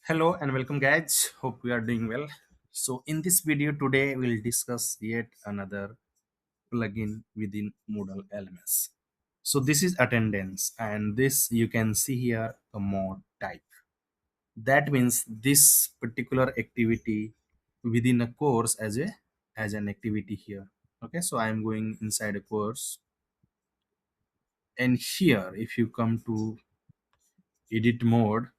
Hello and welcome guys. Hope we are doing well. So in this video today we'll discuss yet another plugin within Moodle LMS. So this is attendance and this you can see here a mod type. That means this particular activity within a course as an activity here. Okay, so I'm going inside a course and here if you come to edit mode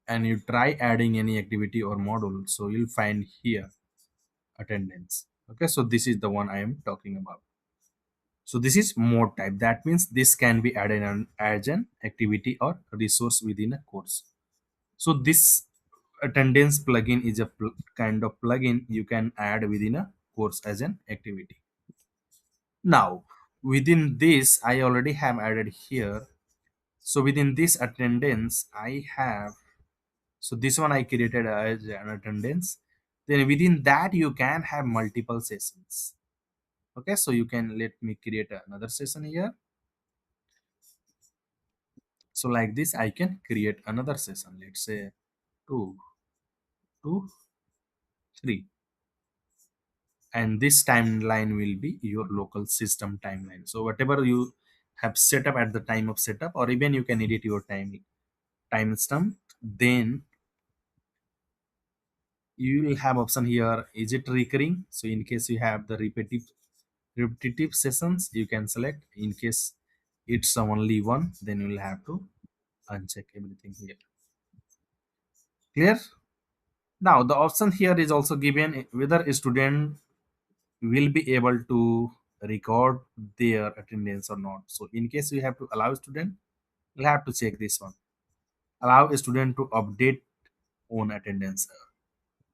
and you try adding any activity or module, so you'll find here attendance. Okay, so this is the one I am talking about. So this is mode type. That means this can be added as an activity or resource within a course. So this attendance plugin is a kind of plugin you can add within a course as an activity. Now within this I already have added here. So within this attendance I have, so this one I created as an attendance. Then within that you can have multiple sessions. Okay, so you can let me create another session here. So like this I can create another session, let's say two, two, three, and this timeline will be your local system timeline. So whatever you have set up at the time of setup, or even you can edit your timestamp. Then you will have option here, is it recurring? So in case you have the repetitive sessions, you can select. In case it's only one, then you will have to uncheck everything here. Clear? Now the option here is also given whether a student will be able to record their attendance or not. So in case you have to allow a student, you have to check this one. Allow a student to update own attendance.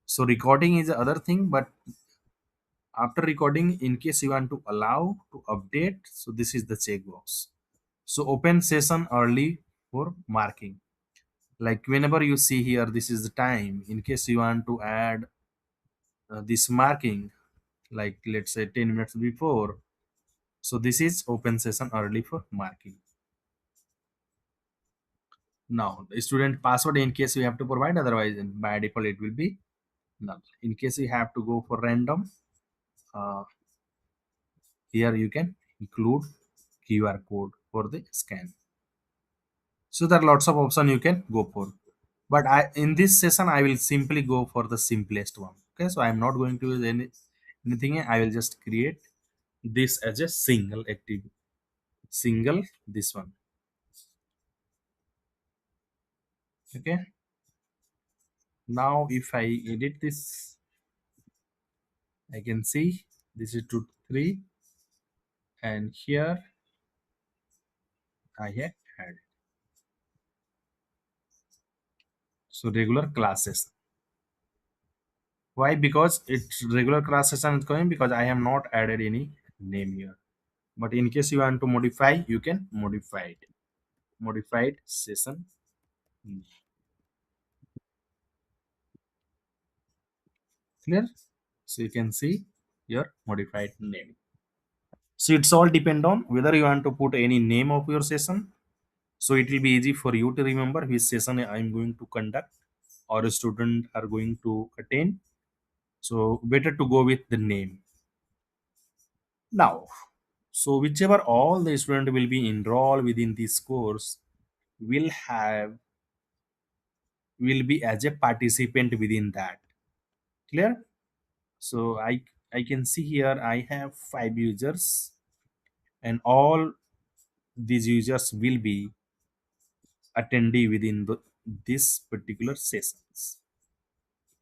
So recording is the other thing, but after recording, in case you want to allow to update, so this is the checkbox. So open session early for marking. Like whenever you see here, this is the time. In case you want to add this marking, like let's say 10 minutes before, so this is open session early for marking. Now the student password, in case you have to provide, otherwise by default it will be null. In case you have to go for random, uh, here you can include QR code for the scan. So there are lots of options you can go for, but I in this session I will simply go for the simplest one. Okay, so I am not going to use anything. I will just create this as a single activity, single this one. Okay, now if I edit this, I can see this is 2 3, and here I have had, so regular classes. Why? Because it's regular class session is going, because I have not added any name here. But in case you want to modify, you can modify it. Modified session name. Clear? So you can see your modified name. So it's all depend on whether you want to put any name of your session. So it will be easy for you to remember which session I'm going to conduct or a student are going to attend. So better to go with the name. Now, so whichever all the student will be enrolled within this course will have, will be as a participant within that. Clear? So I can see here I have 5 users, and all these users will be attendee within this particular sessions.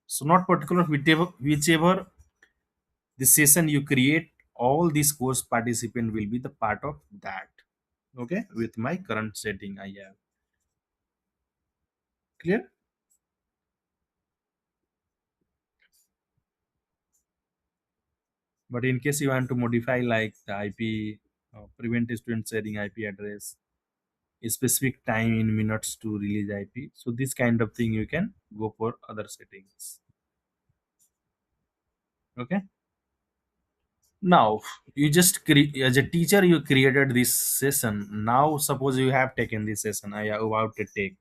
So not particular, whichever the session you create, all these course participant will be the part of that. Okay, with my current setting I have. Clear? But in case you want to modify like the IP, prevent student sharing IP address, a specific time in minutes to release IP, so this kind of thing you can go for other settings. Okay. Now you just as a teacher you created this session. Now suppose you have taken this session I am about to take.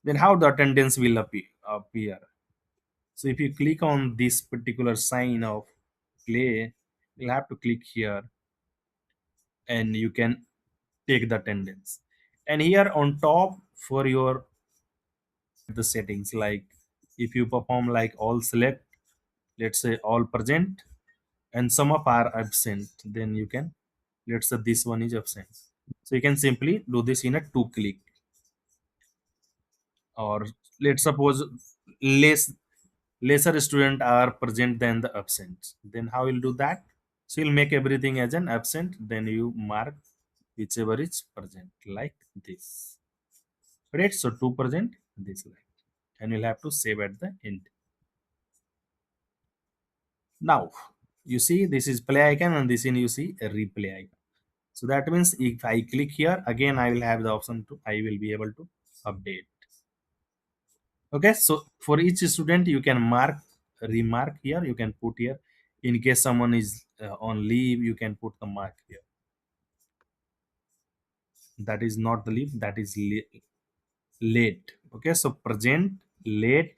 then how the attendance will appear. So if you click on this particular sign of play, you'll have to click here and you can take the attendance. And here on top for your the settings, like if you perform like all select, let's say all present and some of are absent, then you can, let's say this one is absent. So you can simply do this in a two click. Or let's suppose lesser student are present than the absent, then how you'll do that? So you'll make everything as an absent, then you mark whichever is present like this. Right, so 2% this line, and you'll have to save at the end. Now you see this is play icon and this in you see a replay icon. So that means if I click here again, I will have the option to, I will be able to update. Okay, so for each student you can mark, remark here, you can put here. In case someone is on leave, you can put the mark here. That is not the leave, that is late. Okay, so present, late,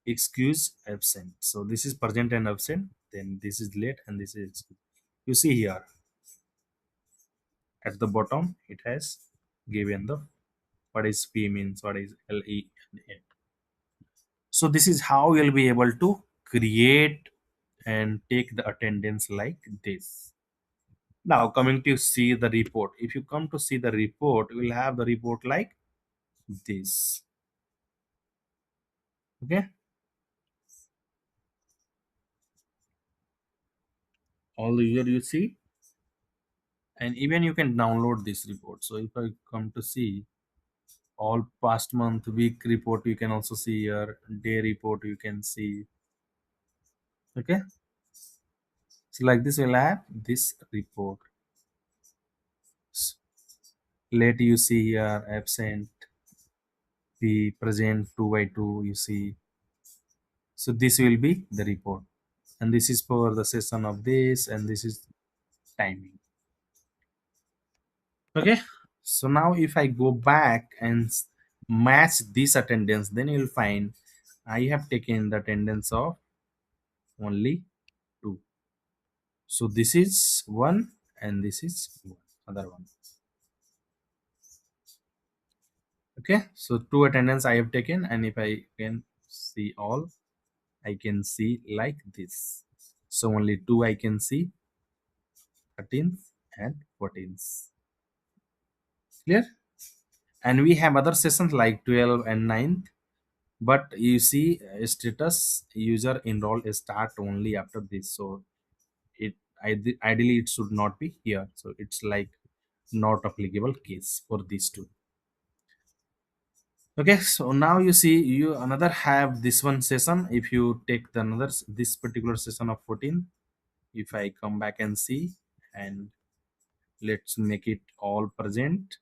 excuse, absent. So this is present and absent, then this is late and this is, you see here at the bottom it has given the what is p means, what is le and n. So this is how you'll be able to create and take the attendance like this. Now coming to see the report, if you come to see the report, we'll have the report like this. Okay, all here you see, and even you can download this report. So if I come to see all past month, week report, you can also see here, day report you can see. Okay, so like this we'll have this report. Late you see here, absent, the present 2 by 2 you see. So this will be the report, and this is for the session of this, and this is timing. Okay, so now if I go back and match this attendance, then you'll find I have taken the attendance of only 2. So this is 1 and this is one, other one. Okay, so 2 attendance I have taken, and if I can see all, I can see like this. So only 2 I can see, 13th and 14th. Clear? And we have other sessions like 12 and 9th, but you see status user enroll start only after this. So it ideally it should not be here. So it's like not applicable case for these two. Okay, so now you see you another have this one session. If you take the another this particular session of 14, if I come back and see, and let's make it all present,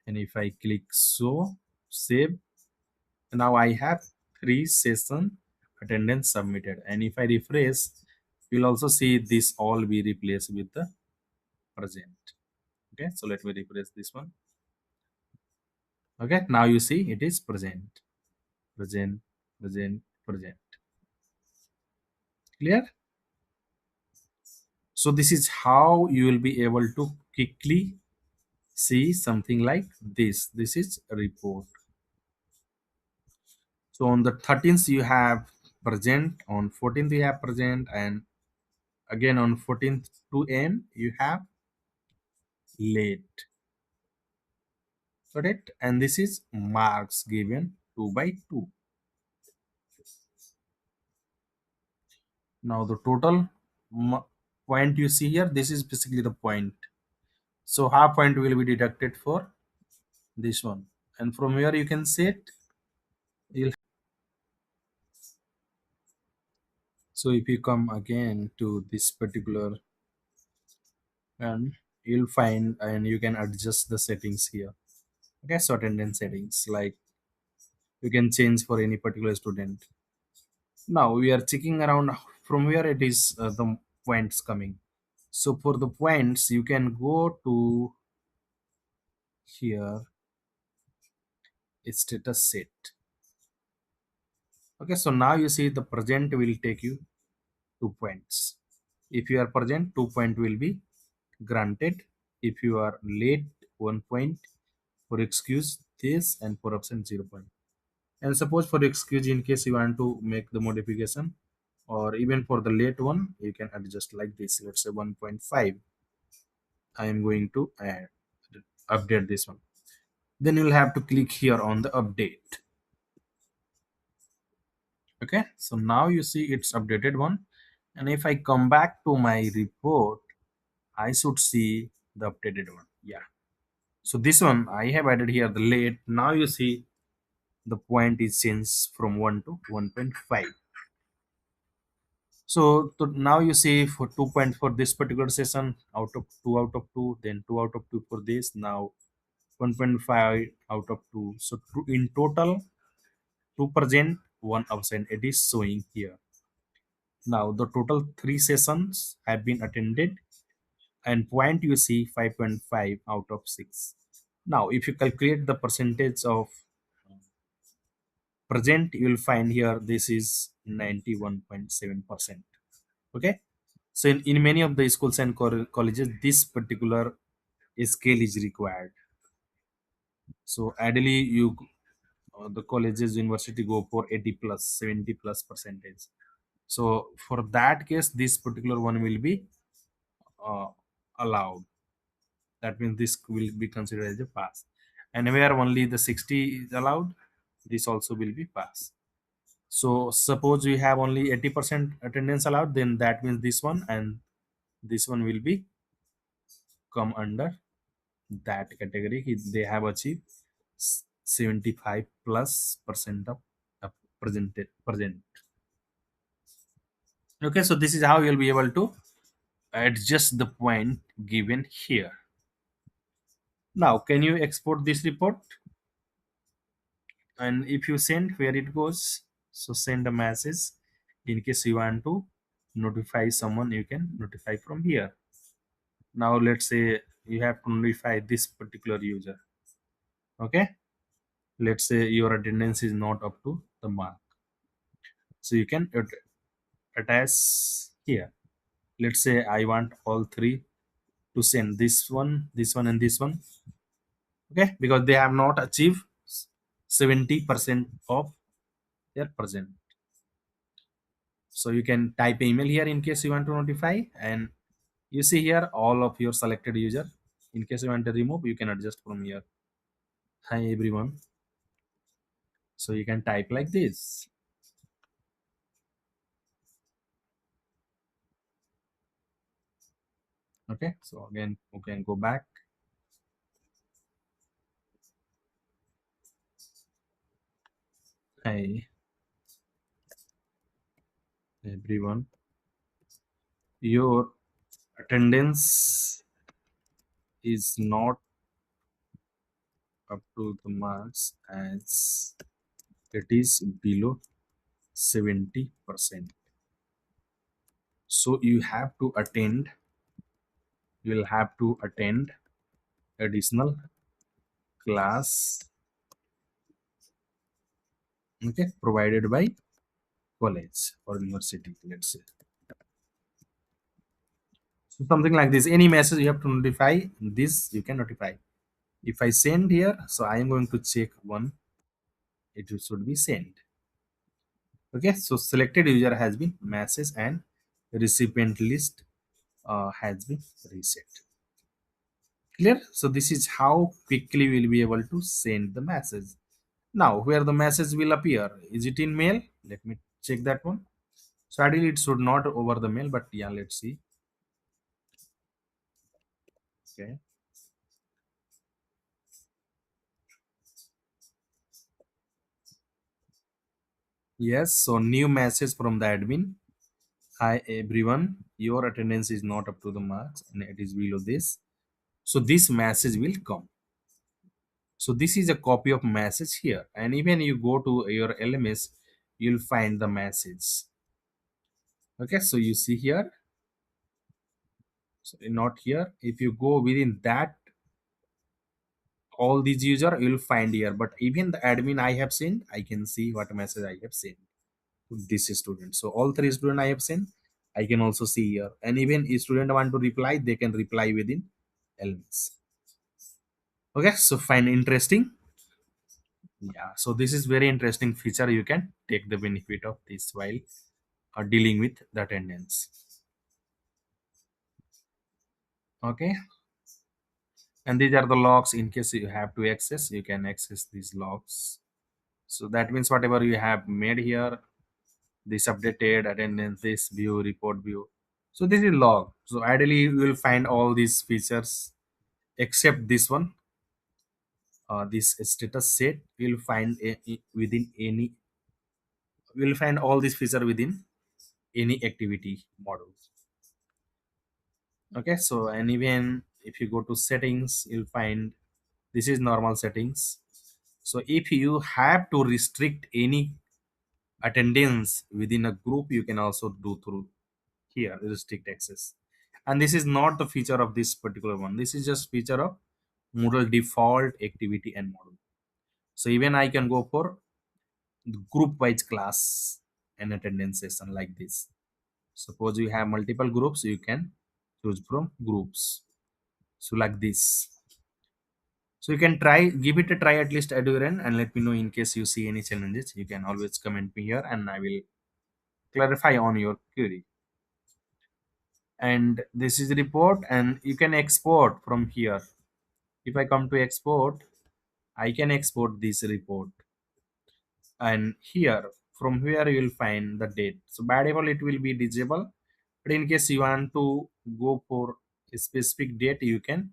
and if I click so save, now I have 3 session attendance submitted, and if I refresh, you'll also see this all be replaced with the present. Okay, so let me refresh this one. Okay, now you see it is present, present, present, present. Clear? So this is how you will be able to quickly see something like this. This is a report. So on the 13th you have present, on 14th you have present, and again on 14th to end you have late. Got it? And this is marks given 2 by 2. Now the total point you see here, this is basically the point. So half point will be deducted for this one, and from here you can set, you'll, so if you come again to this particular, and you'll find, and you can adjust the settings here. Okay, so attendance settings, like you can change for any particular student. Now we are checking around from where it is the points coming. So for the points you can go to here, status set. Okay, so now you see the present will take you 2 points. If you are present, 2 point will be granted. If you are late, 1 point. For excuse, this, and for absent, 0 point. And suppose for excuse, in case you want to make the modification, or even for the late one, you can adjust like this. Let's say 1.5. I am going to update this one. Then you'll have to click here on the update. Okay, so now you see it's updated one. And if I come back to my report, I should see the updated one. Yeah. So this one I have added here the late. Now you see the point is changed from 1 to 1.5. So now you see for 2 point for this particular session, out of 2, then 2 out of 2 for this. Now 1.5 out of 2. So in total, 2 present, 1 absent. It is showing here. Now the total 3 sessions have been attended, and point you see 5.5 out of 6. Now if you calculate the percentage of present, you will find here this is 91.7%. Okay, so in many of the schools and colleges, this particular scale is required. So ideally you the colleges university go for 80 plus 70 plus percentage. So for that case, this particular one will be uh, allowed. That means this will be considered as a pass. And where only the 60 is allowed, this also will be pass. So suppose we have only 80% attendance allowed, then that means this one and this one will be come under that category. They have achieved 75 plus percent of present. Okay, so this is how you'll be able to adjust the point given here. Now can you export this report? And if you send, where it goes, so send a message. In case you want to notify someone, you can notify from here. Now let's say you have to notify this particular user. Okay, let's say your attendance is not up to the mark, so you can attach here. Let's say I want all three to send this one and this one. Okay, because they have not achieved 70% of their present. So you can type email here in case you want to notify, and you see here all of your selected user. In case you want to remove, you can adjust from here. Hi everyone. So you can type like this. Okay, so again you can go back. Hi everyone, your attendance is not up to the marks as it is below 70%. So you will have to attend additional class, okay, provided by college or university, let's say. So something like this. Any message you have to notify, this you can notify. If I send here, so I am going to check one, it should be sent. Okay, so selected user has been message and recipient list has been reset. Clear? So this is how quickly we'll be able to send the message. Now where the message will appear, is it in mail? Let me check that one. So ideally it should not over the mail, but yeah, let's see. Okay, yes, so new message from the admin. Hi everyone, your attendance is not up to the marks and it is below this. So this message will come. So this is a copy of message here, and even you go to your LMS, you'll find the message. Okay, so you see here, so not here. If you go within that all these user you will find here, but even the admin I have sent, I can see what message I have sent to this student. So all three student I have sent, I can also see here. And even if student want to reply, they can reply within LMS. Okay, so fine, interesting. Yeah, so this is very interesting feature. You can take the benefit of this while dealing with the attendance. Okay, and these are the logs. In case you have to access, you can access these logs. So that means whatever you have made here, this updated attendance, this view, report view. So this is log. So ideally you will find all these features except this one, this status set. You'll find within any. You'll find all these feature within any activity model. Okay, so and even if you go to settings, you'll find this is normal settings. So if you have to restrict any attendance within a group, you can also do through here restrict access. And this is not the feature of this particular one. This is just feature of Moodle default activity and model. So even I can go for group wise class and attendance session like this. Suppose you have multiple groups, you can choose from groups. So like this. So you can try, give it a try at least at your end, and let me know in case you see any challenges. You can always comment me here and I will clarify on your query. And this is the report, and you can export from here. If I come to export, I can export this report, and here from here you will find the date. So by default it will be disable, but in case you want to go for a specific date, you can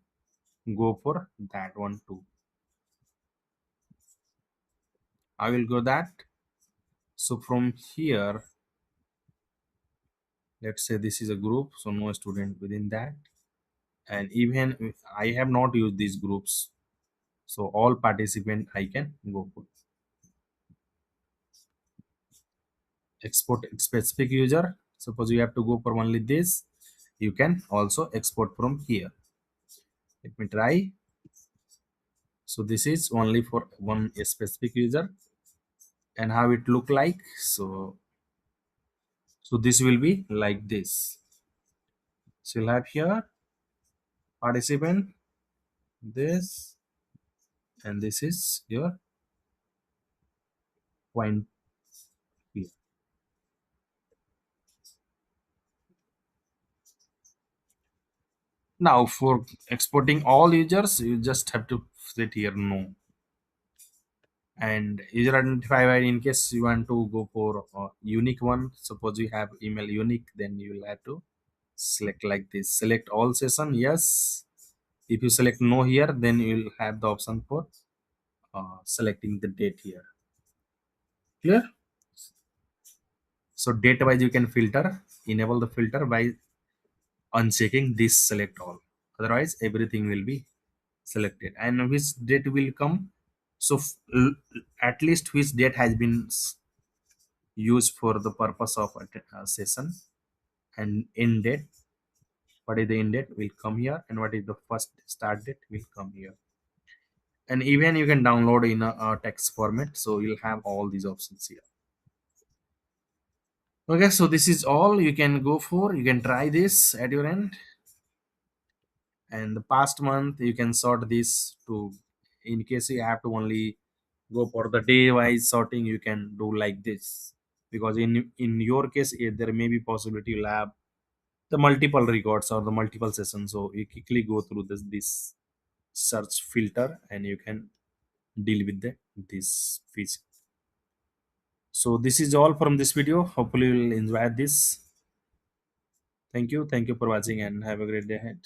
go for that one too. I will go that. So from here, let's say this is a group, so no student within that. And even if I have not used these groups, so all participant I can go for. Export specific user. Suppose you have to go for only this, you can also export from here. Let me try. So this is only for one specific user, and how it look like. So this will be like this. So you'll have here participant, this, and this is your point here. Now for exporting all users, you just have to set here no. And user identifier, in case you want to go for a unique one, suppose you have email unique, then you will have to select like this. Select all session, yes. If you select no here, then you will have the option for selecting the date here. Clear? So date wise you can filter, enable the filter by unchecking this select all. Otherwise everything will be selected. And which date will come, so at least which date has been used for the purpose of a session, and end date, what is the end date will come here, and what is the first start date will come here. And even you can download in a text format, so you'll have all these options here. Okay, so this is all you can go for. You can try this at your end. And the past month you can sort this to, in case you have to only go for the day wise sorting, you can do like this. Because in your case, there may be possibility you'll have the multiple records or the multiple sessions, so you quickly go through this search filter and you can deal with this feature. So this is all from this video. Hopefully you'll enjoy this. Thank you for watching and have a great day ahead.